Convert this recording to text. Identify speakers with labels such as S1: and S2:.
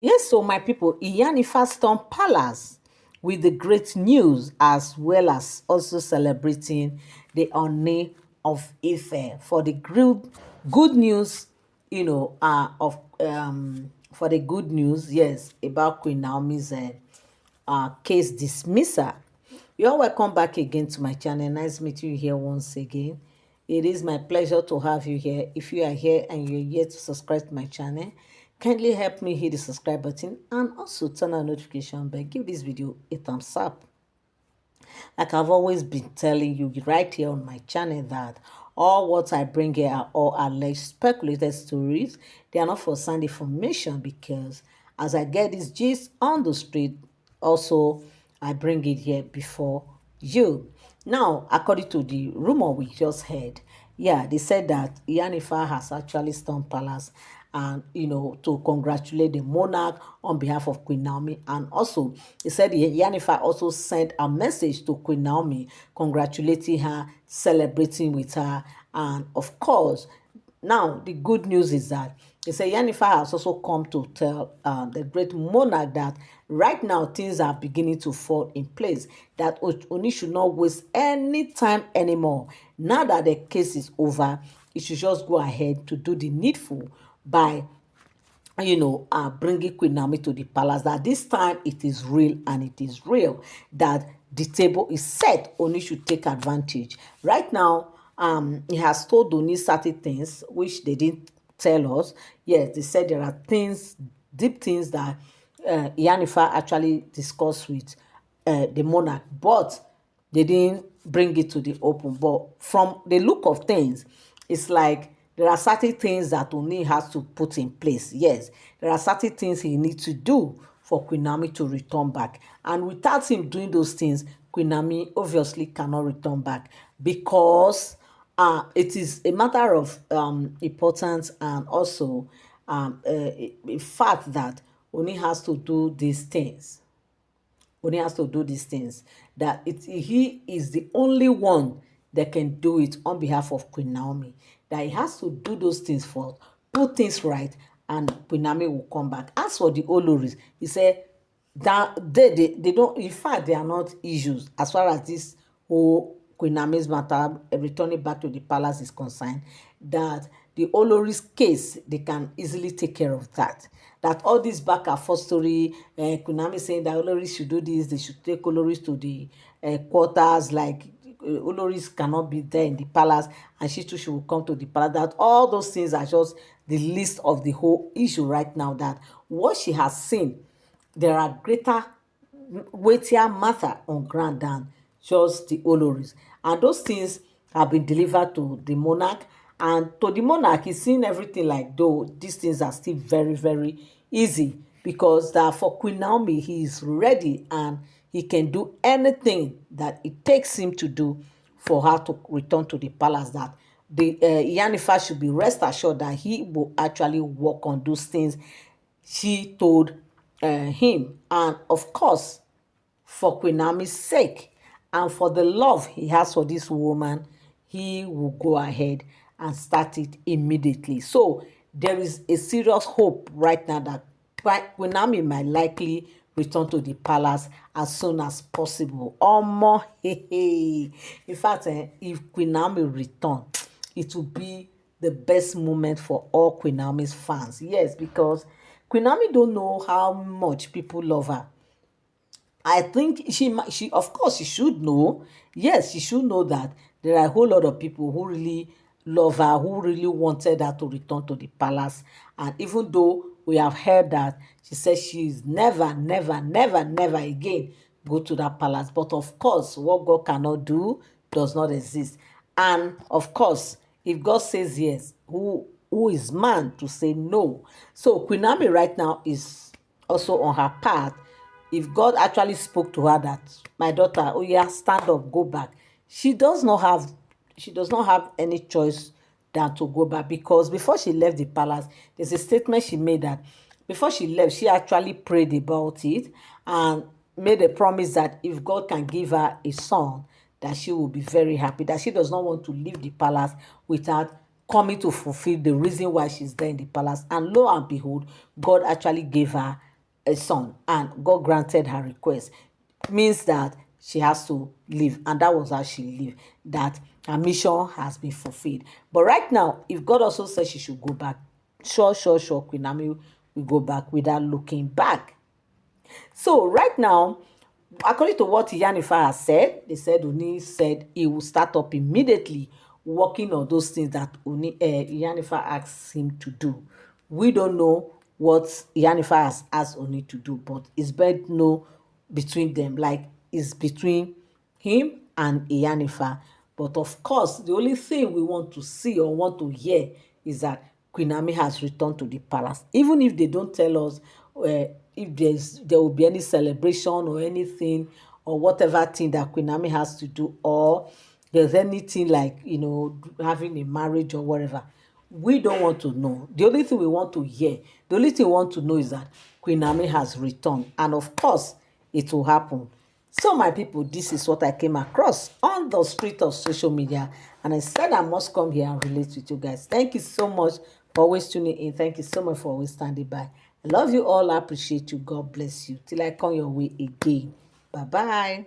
S1: Yes, so my people, Iyanifa stormed palace with the great news as well as also celebrating the Ooni of Ife for the good news, of for the good news, yes, about Queen Naomi's case dismissal. You're welcome back again to my channel. Nice meeting you here once again. It is my pleasure to have you here. If you are here and you're yet to subscribe to my channel, kindly help me hit the subscribe button and also turn on notification bell. Give this video a thumbs up. Like I've always been telling you right here on my channel that all what I bring here are all alleged speculated stories. They are not for sound information because as I get this gist on the street, also I bring it here before you. Now, according to the rumor we just heard, yeah, they said that Iyanifa has actually stormed palace and to congratulate the monarch on behalf of Queen Naomi. And also he said Iyanifa also sent a message to Queen Naomi congratulating her, celebrating with her, and of course now the good news is that they say Iyanifa has also come to tell the great monarch that right now things are beginning to fall in place, that Oni should not waste any time anymore. Now that the case is over, he should just go ahead to do the needful by bringing Queen Naomi to the palace, that this time it is real and it is real, that the table is set. Oni should take advantage. Right now, he has told Oni certain things which they didn't tell us. Yes, they said there are things, deep things that Iyanifa actually discussed with the monarch, but they didn't bring it to the open. But from the look of things, it's like there are certain things that Ooni has to put in place. Yes, there are certain things he needs to do for Queen Naomi to return back. And without him doing those things, Queen Naomi obviously cannot return back because it is a matter of importance and also a fact that Ooni has to do these things. Only has to do these things. That he is the only one that can do it on behalf of Queen Naomi. That he has to do those things first, put things right, and Queen Naomi will come back. As for the Oloris, he said that they don't, in fact, they are not issues as far as this whole Queen Naomi's matter returning back to the palace is concerned, that the Olori's case, they can easily take care of that. That all this back and forth story, Queen Naomi saying that Olori should do this, they should take Oloris to the quarters, like Oloris cannot be there in the palace, and she too she will come to the palace. That all those things are just the list of the whole issue right now. That what she has seen, there are greater, weightier matter on ground than just the Oloris. And those things have been delivered to the monarch. And to the monarch, he's seeing everything like though these things are still very, very easy. Because that for Queen Naomi, he is ready and he can do anything that it takes him to do for her to return to the palace. That the Iyanifa should be rest assured that he will actually work on those things she told him. And of course, for Queen Naomi's sake and for the love he has for this woman, he will go ahead and start it immediately. So there is a serious hope right now that Queen Naomi might likely return to the palace as soon as possible. Omo, hey, hey. In fact, if Queen Naomi return, it will be the best moment for all Queen Naomi's fans. Yes, because Queen Naomi don't know how much people love her. I think she of course she should know. Yes, she should know that there are a whole lot of people who really love her, who really wanted her to return to the palace. And even though we have heard that she says she's never, never, never, never again go to that palace. But of course, what God cannot do does not exist. And of course, if God says yes, who is man to say no? So Queen Naomi right now is also on her path. If God actually spoke to her that my daughter, oh yeah, stand up, go back, she does not have any choice than to go back. Because before she left the palace, there's a statement she made that before she left, she actually prayed about it and made a promise that if God can give her a son, that she will be very happy, that she does not want to leave the palace without coming to fulfill the reason why she's there in the palace. And lo and behold, God actually gave her a son, and God granted her request, means that she has to leave, and that was how she lived, that her mission has been fulfilled. But right now, if God also says she should go back, sure, Queen Naomi will go back without looking back. So right now, according to what Iyanifa has said, they said Ooni said he will start up immediately working on those things that Iyanifa asked him to do. We don't know what Iyanifa has asked Ooni to do, but it's better to know between them, like it's between him and Iyanifa. But of course, the only thing we want to see or want to hear is that Queen Naomi has returned to the palace. Even if they don't tell us if there will be any celebration or anything or whatever thing that Queen Naomi has to do, or there's anything like, having a marriage or whatever. We don't want to know. The only thing we want to hear, the only thing we want to know is that Queen Naomi has returned. And of course, it will happen. So my people, this is what I came across on the street of social media. And I said I must come here and relate with you guys. Thank you so much for always tuning in. Thank you so much for always standing by. I love you all. I appreciate you. God bless you. Till I come your way again. Bye-bye.